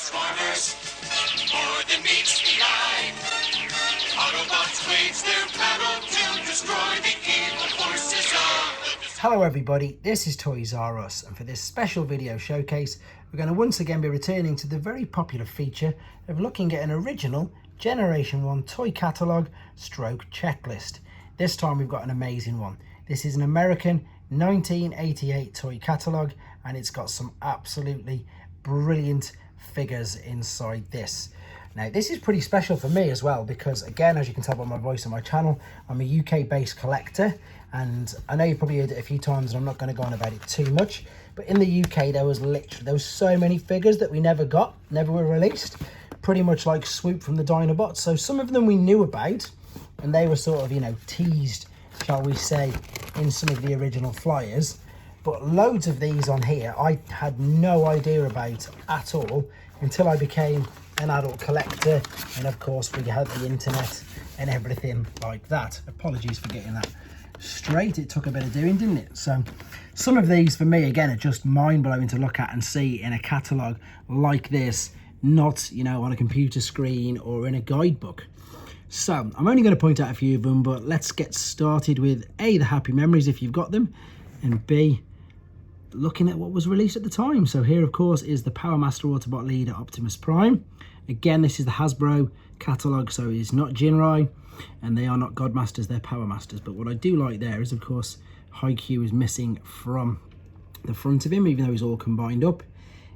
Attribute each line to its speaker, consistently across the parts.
Speaker 1: Transformers, more than meets the eye. Autobots wage their battle to destroy the evil forces of the...
Speaker 2: Hello everybody, this is Toys R Us, and for this special video showcase we're going to once again be returning to the very popular feature of looking at an original Generation 1 toy catalogue stroke checklist. This time we've got an amazing one. This is an American 1988 toy catalogue, and it's got some absolutely brilliant figures inside this. Now this is pretty special for me as well because, again, as you can tell by my voice on my channel, I'm a UK based collector, and I know you've probably heard it a few times and I'm not going to go on about it too much, but in the UK there was so many figures that we never were released, pretty much like Swoop from the Dinobots. So some of them we knew about and they were sort of, you know, teased, shall we say, in some of the original flyers, but loads of these on here I had no idea about at all until I became an adult collector, and of course we had the internet and everything like that. Apologies for getting that straight, it took a bit of doing, didn't it? So some of these for me again are just mind-blowing to look at and see in a catalogue like this, not, you know, on a computer screen or in a guidebook. So I'm only going to point out a few of them, but let's get started with A, the happy memories if you've got them, and B, looking at what was released at the time. So here of course is the Powermaster Autobot leader Optimus Prime. Again, this is the Hasbro catalogue, so it's not Jinrai, and they are not Godmasters, they're Powermasters. But what I do like there is, of course, Haikyuu is missing from the front of him, even though he's all combined up.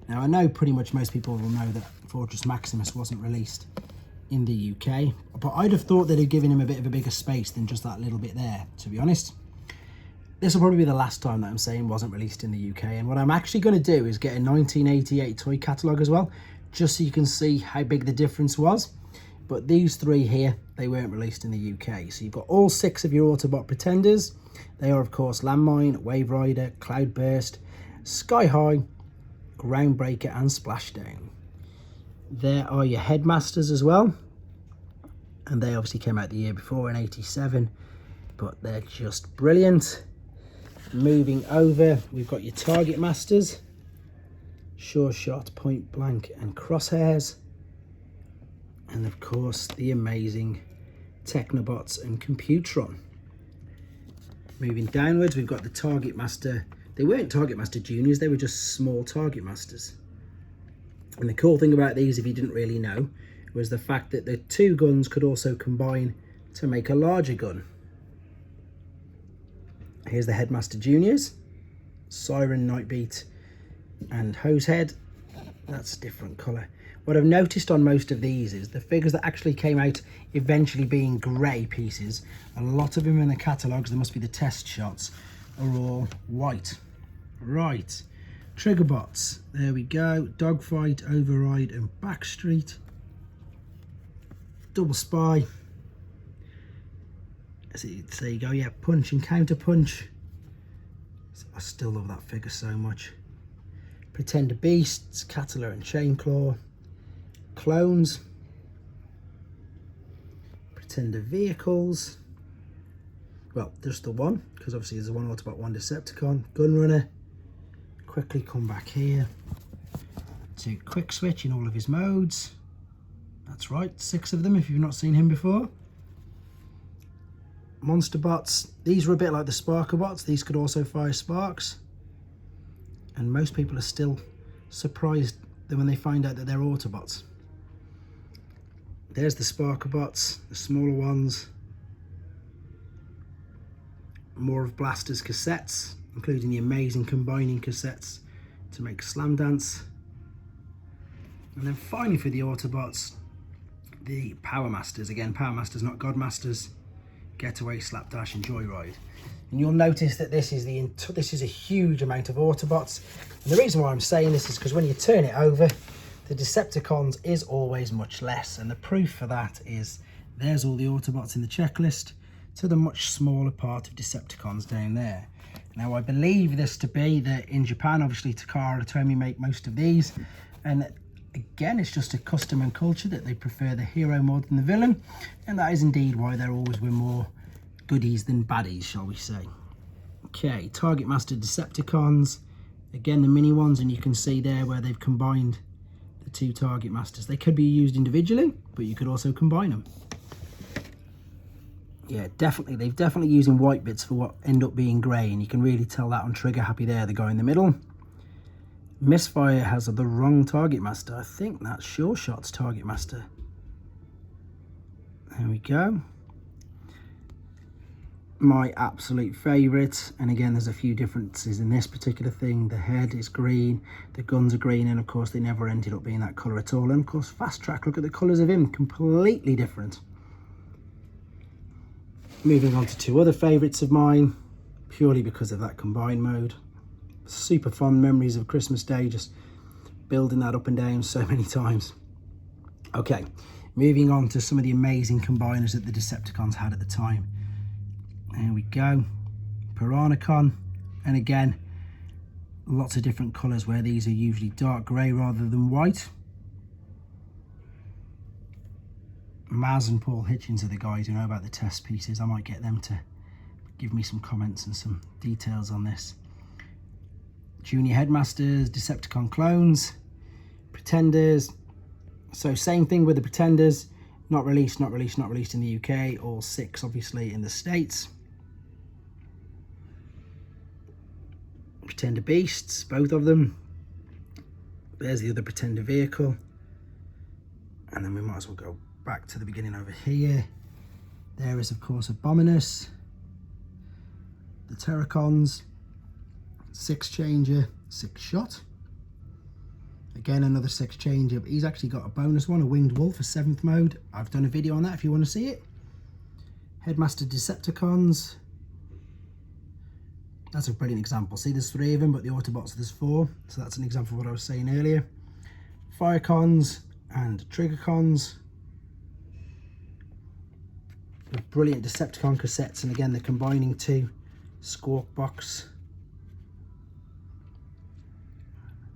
Speaker 2: Now I know pretty much most people will know that Fortress Maximus wasn't released in the UK, but I'd have thought they'd have given him a bit of a bigger space than just that little bit there, to be honest. This will probably be the last time that I'm saying wasn't released in the UK, and what I'm actually going to do is get a 1988 toy catalogue as well, just so you can see how big the difference was. But these three here, they weren't released in the UK. So you've got all 6 of your Autobot pretenders. They are of course Landmine, Wave Rider, Cloudburst, Sky High, Groundbreaker and Splashdown. There are your Headmasters as well, and they obviously came out the year before in '87, but they're just brilliant. Moving over, we've got your Targetmasters, Sure Shot, Point Blank and Crosshairs, and of course the amazing Technobots and Computron. Moving downwards, we've got the Targetmaster. They weren't Targetmaster Juniors, they were just small Targetmasters. And the cool thing about these, if you didn't really know, was the fact that the 2 guns could also combine to make a larger gun. Here's the Headmaster Juniors, Siren, Nightbeat and Hosehead. That's a different colour. What I've noticed on most of these is the figures that actually came out eventually being grey pieces, a lot of them in the catalogues, there must be the test shots, are all white. Right, Triggerbots, there we go, Dogfight, Override and Backstreet. Double Spy. So there you go, yeah, Punch and Counter Punch. I still love that figure so much. Pretender Beasts, Catalogue and Chainclaw. Clones. Pretender Vehicles. Well, just the one, because obviously there's one Autobot, one Decepticon. Gun Runner. Quickly come back here to Quick Switch in all of his modes. That's right, 6 of them if you've not seen him before. Monster Bots, these were a bit like the Sparker Bots, these could also fire sparks. And most people are still surprised that when they find out that they're Autobots. There's the Sparker Bots, the smaller ones. More of Blaster's cassettes, including the amazing combining cassettes to make Slam Dance. And then finally for the Autobots, the Powermasters. Again, Powermasters, not Godmasters. Getaway, Slapdash and Joyride. And you'll notice that this is a huge amount of Autobots. And the reason why I'm saying this is because when you turn it over, the Decepticons is always much less. And the proof for that is there's all the Autobots in the checklist to the much smaller part of Decepticons down there. Now I believe this to be that in Japan, obviously Takara Tomy make most of these, and again it's just a custom and culture that they prefer the hero more than the villain, and that is indeed why there always were more goodies than baddies, shall we say. Okay, Targetmaster Decepticons, again the mini ones, and you can see there where they've combined the two target masters. They could be used individually, but you could also combine them. Yeah, definitely. They've definitely using white bits for what end up being grey, and you can really tell that on Trigger Happy there, the guy in the middle. Misfire has the wrong target master. I think that's Sure Shot's target master. There we go. My absolute favourite, and again there's a few differences in this particular thing. The head is green, the guns are green, and of course they never ended up being that colour at all. And of course Fast Track, look at the colours of him, completely different. Moving on to two other favourites of mine, purely because of that combine mode. Super fond memories of Christmas Day, just building that up and down so many times. Okay, moving on to some of the amazing combiners that the Decepticons had at the time. There we go, Piranacon, and again, lots of different colours where these are usually dark grey rather than white. Maz and Paul Hitchens are the guys who know about the test pieces. I might get them to give me some comments and some details on this. Junior Headmasters, Decepticon clones, Pretenders. So same thing with the Pretenders, not released in the UK, all 6 obviously in the States. Pretender Beasts, both of them. There's the other Pretender vehicle. And then we might as well go back to the beginning over here. There is of course Abominus, the Terracons, 6 changer, 6 shot. Again, another 6 changer, but he's actually got a bonus one, a winged wolf, a 7th mode. I've done a video on that if you want to see it. Headmaster Decepticons. That's a brilliant example. See, there's 3 of them, but the Autobots there's 4. So that's an example of what I was saying earlier. Firecons and Triggercons. With brilliant Decepticon cassettes, and again, they're combining 2. Squawk Box.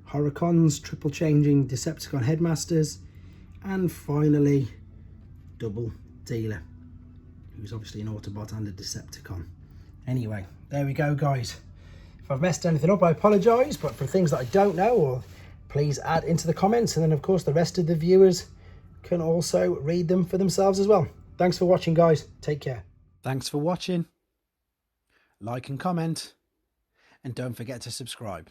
Speaker 2: Horrorcons, triple changing Decepticon Headmasters, and finally Double Dealer, who's obviously an Autobot and a Decepticon. Anyway, there we go guys. If I've messed anything up, I apologise, but for things that I don't know, or please add into the comments, and then of course the rest of the viewers can also read them for themselves as well. Thanks for watching guys, take care.
Speaker 3: Thanks for watching. Like and comment, and don't forget to subscribe.